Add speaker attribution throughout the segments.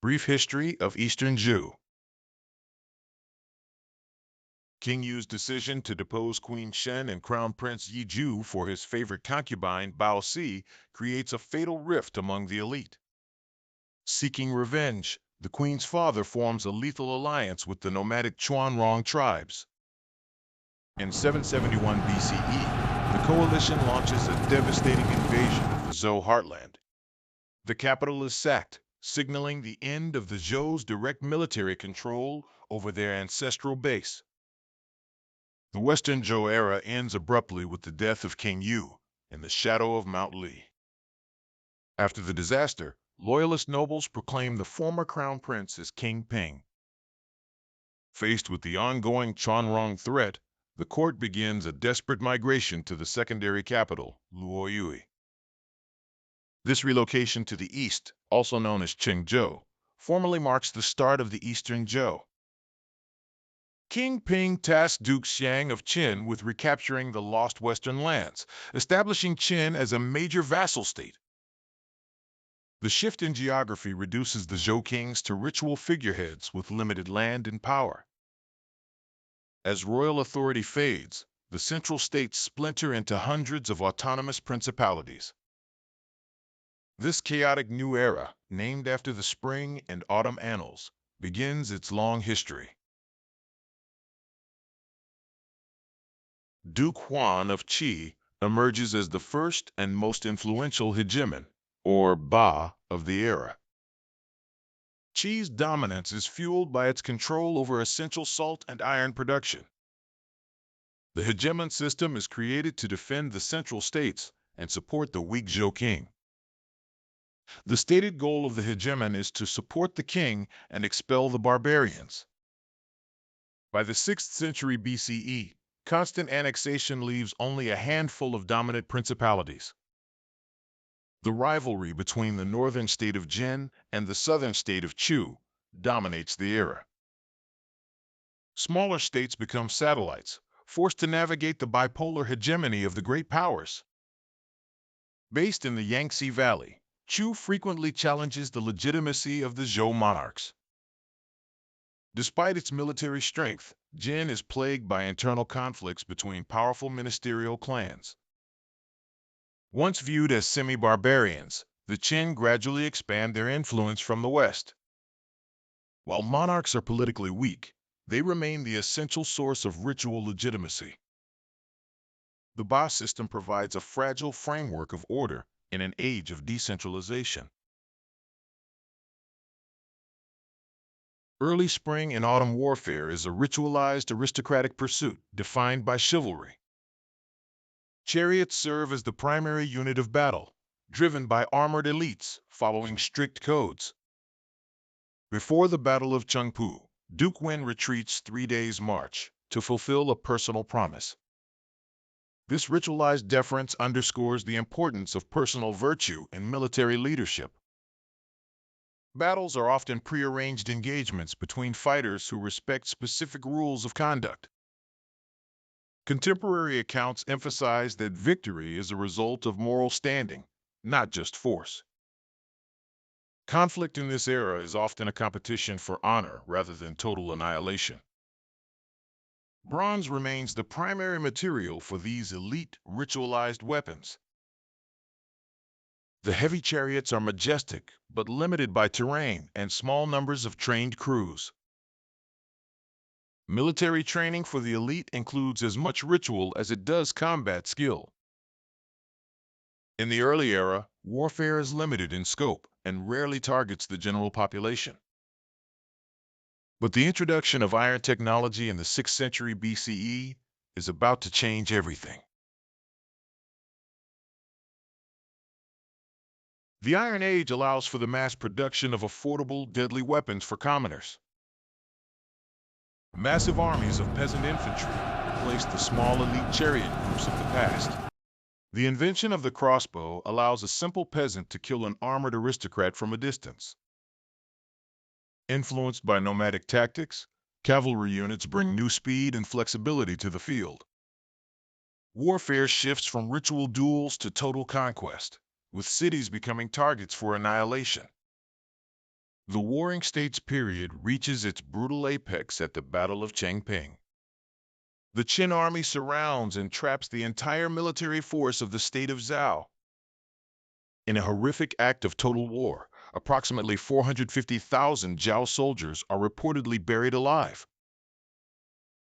Speaker 1: Brief history of Eastern Zhou. King Yu's decision to depose Queen Shen and Crown Prince Yi Zhu for his favorite concubine, Bao Si, creates a fatal rift among the elite. Seeking revenge, the queen's father forms a lethal alliance with the nomadic Chuanrong tribes. In 771 BCE, the coalition launches a devastating invasion of the Zhou heartland. The capital is sacked, signaling the end of the Zhou's direct military control over their ancestral base. The Western Zhou era ends abruptly with the death of King Yu in the shadow of Mount Li. After the disaster, loyalist nobles proclaim the former crown prince as King Ping. Faced with the ongoing Chuanrong threat, the court begins a desperate migration to the secondary capital, Luoyui. This relocation to the east, also known as Qingzhou, formally marks the start of the Eastern Zhou. King Ping tasked Duke Xiang of Qin with recapturing the lost western lands, establishing Qin as a major vassal state. The shift in geography reduces the Zhou kings to ritual figureheads with limited land and power. As royal authority fades, the central states splinter into hundreds of autonomous principalities. This chaotic new era, named after the spring and autumn annals, begins its long history. Duke Huan of Qi emerges as the first and most influential hegemon, or Ba, of the era. Qi's dominance is fueled by its control over essential salt and iron production. The hegemon system is created to defend the central states and support the weak Zhou king. The stated goal of the hegemon is to support the king and expel the barbarians. By the 6th century BCE, constant annexation leaves only a handful of dominant principalities. The rivalry between the northern state of Jin and the southern state of Chu dominates the era. Smaller states become satellites, forced to navigate the bipolar hegemony of the great powers. Based in the Yangtze Valley, Chu frequently challenges the legitimacy of the Zhou monarchs. Despite its military strength, Jin is plagued by internal conflicts between powerful ministerial clans. Once viewed as semi-barbarians, the Qin gradually expand their influence from the west. While monarchs are politically weak, they remain the essential source of ritual legitimacy. The Ba system provides a fragile framework of order in an age of decentralization. Early spring and autumn warfare is a ritualized aristocratic pursuit defined by chivalry. Chariots serve as the primary unit of battle, driven by armored elites following strict codes. Before the Battle of Chengpu, Duke Wen retreats 3 days' march to fulfill a personal promise. This ritualized deference underscores the importance of personal virtue in military leadership. Battles are often prearranged engagements between fighters who respect specific rules of conduct. Contemporary accounts emphasize that victory is a result of moral standing, not just force. Conflict in this era is often a competition for honor rather than total annihilation. Bronze remains the primary material for these elite, ritualized weapons. The heavy chariots are majestic, but limited by terrain and small numbers of trained crews. Military training for the elite includes as much ritual as it does combat skill. In the early era, warfare is limited in scope and rarely targets the general population. But the introduction of iron technology in the 6th century BCE is about to change everything. The Iron Age allows for the mass production of affordable, deadly weapons for commoners. Massive armies of peasant infantry replaced the small elite chariot groups of the past. The invention of the crossbow allows a simple peasant to kill an armored aristocrat from a distance. Influenced by nomadic tactics, cavalry units bring new speed and flexibility to the field. Warfare shifts from ritual duels to total conquest, with cities becoming targets for annihilation. The Warring States period reaches its brutal apex at the Battle of Changping. The Qin army surrounds and traps the entire military force of the state of Zhou. In a horrific act of total war, approximately 450,000 Zhou soldiers are reportedly buried alive.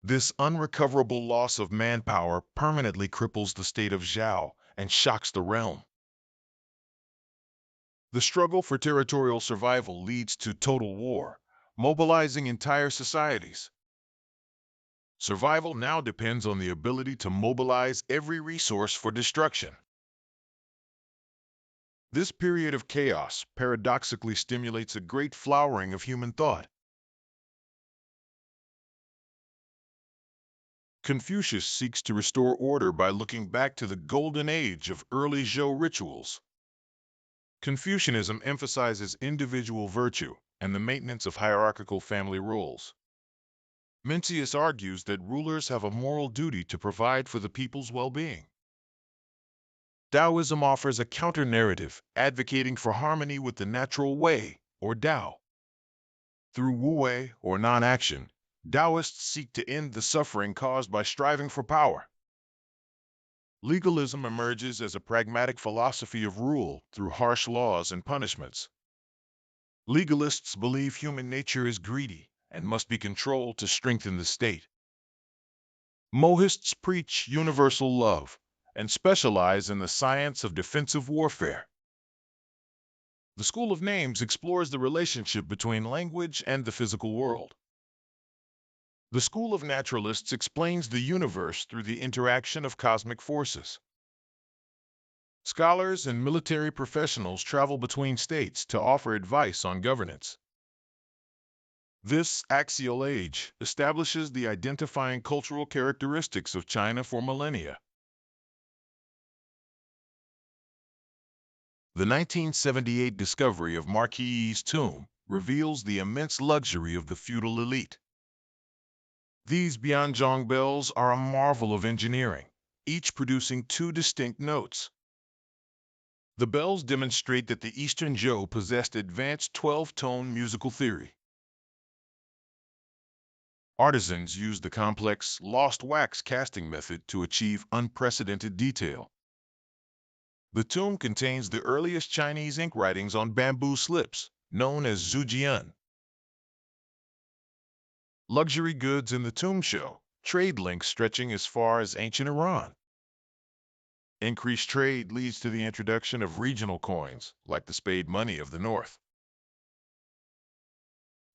Speaker 1: This unrecoverable loss of manpower permanently cripples the state of Zhou and shocks the realm. The struggle for territorial survival leads to total war, mobilizing entire societies. Survival now depends on the ability to mobilize every resource for destruction. This period of chaos paradoxically stimulates a great flowering of human thought. Confucius seeks to restore order by looking back to the golden age of early Zhou rituals. Confucianism emphasizes individual virtue and the maintenance of hierarchical family roles. Mencius argues that rulers have a moral duty to provide for the people's well-being. Taoism offers a counter-narrative, advocating for harmony with the natural way, or Tao. Through wu-wei, or non-action, Taoists seek to end the suffering caused by striving for power. Legalism emerges as a pragmatic philosophy of rule through harsh laws and punishments. Legalists believe human nature is greedy and must be controlled to strengthen the state. Mohists preach universal love and specialize in the science of defensive warfare. The School of Names explores the relationship between language and the physical world. The School of Naturalists explains the universe through the interaction of cosmic forces. Scholars and military professionals travel between states to offer advice on governance. This axial age establishes the identifying cultural characteristics of China for millennia. The 1978 discovery of Marquis' tomb reveals the immense luxury of the feudal elite. These Bianzhong bells are a marvel of engineering, each producing two distinct notes. The bells demonstrate that the Eastern Zhou possessed advanced 12-tone musical theory. Artisans used the complex lost wax casting method to achieve unprecedented detail. The tomb contains the earliest Chinese ink writings on bamboo slips, known as Zhujian. Luxury goods in the tomb show trade links stretching as far as ancient Iran. Increased trade leads to the introduction of regional coins, like the spade money of the North.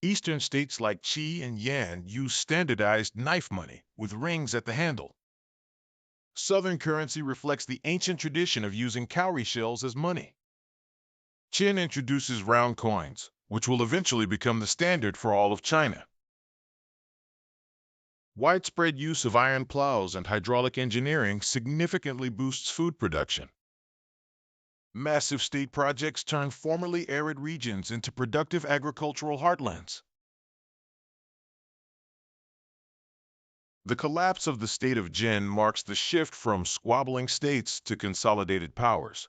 Speaker 1: Eastern states like Qi and Yan use standardized knife money with rings at the handle. Southern currency reflects the ancient tradition of using cowrie shells as money. Qin introduces round coins, which will eventually become the standard for all of China. Widespread use of iron plows and hydraulic engineering significantly boosts food production. Massive state projects turn formerly arid regions into productive agricultural heartlands. The collapse of the state of Jin marks the shift from squabbling states to consolidated powers.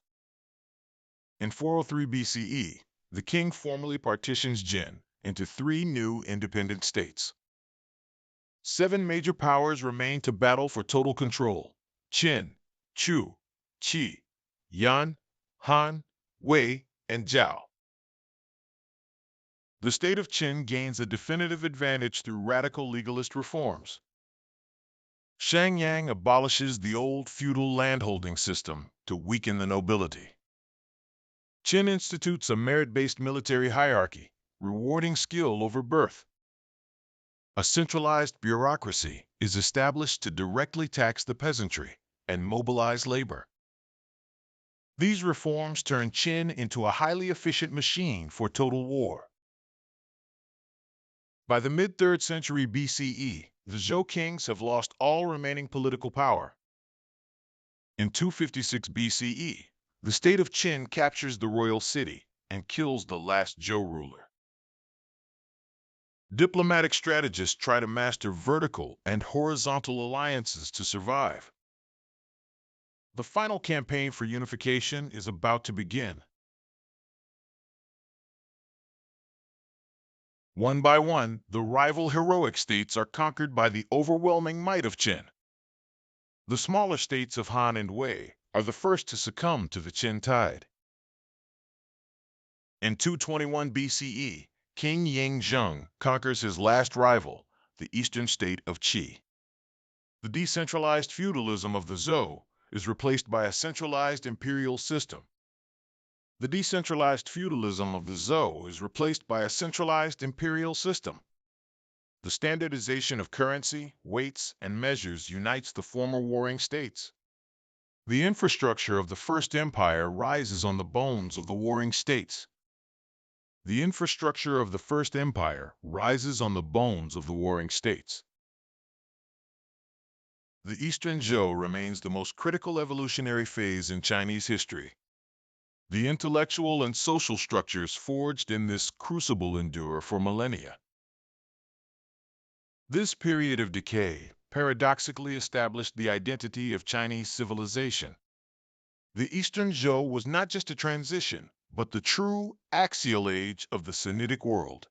Speaker 1: In 403 BCE, the king formally partitions Jin into three new independent states. 7 major powers remain to battle for total control: Qin, Chu, Qi, Yan, Han, Wei, and Zhao. The state of Qin gains a definitive advantage through radical legalist reforms. Shangyang abolishes the old feudal landholding system to weaken the nobility. Qin institutes a merit-based military hierarchy, rewarding skill over birth. A centralized bureaucracy is established to directly tax the peasantry and mobilize labor. These reforms turn Qin into a highly efficient machine for total war. By the mid-3rd century BCE, the Zhou kings have lost all remaining political power. In 256 BCE, the state of Qin captures the royal city and kills the last Zhou ruler. Diplomatic strategists try to master vertical and horizontal alliances to survive. The final campaign for unification is about to begin. One by one, the rival heroic states are conquered by the overwhelming might of Qin. The smaller states of Han and Wei are the first to succumb to the Qin tide. In 221 BCE, King Yingzheng conquers his last rival, the eastern state of Qi. The decentralized feudalism of the Zhou is replaced by a centralized imperial system. The decentralized feudalism of the Zhou is replaced by a centralized imperial system. The standardization of currency, weights, and measures unites the former warring states. The infrastructure of the First Empire rises on the bones of the warring states. The infrastructure of the First Empire rises on the bones of the warring states. The Eastern Zhou remains the most critical evolutionary phase in Chinese history. The intellectual and social structures forged in this crucible endure for millennia. This period of decay paradoxically established the identity of Chinese civilization. The Eastern Zhou was not just a transition, but the true axial age of the Sinitic world.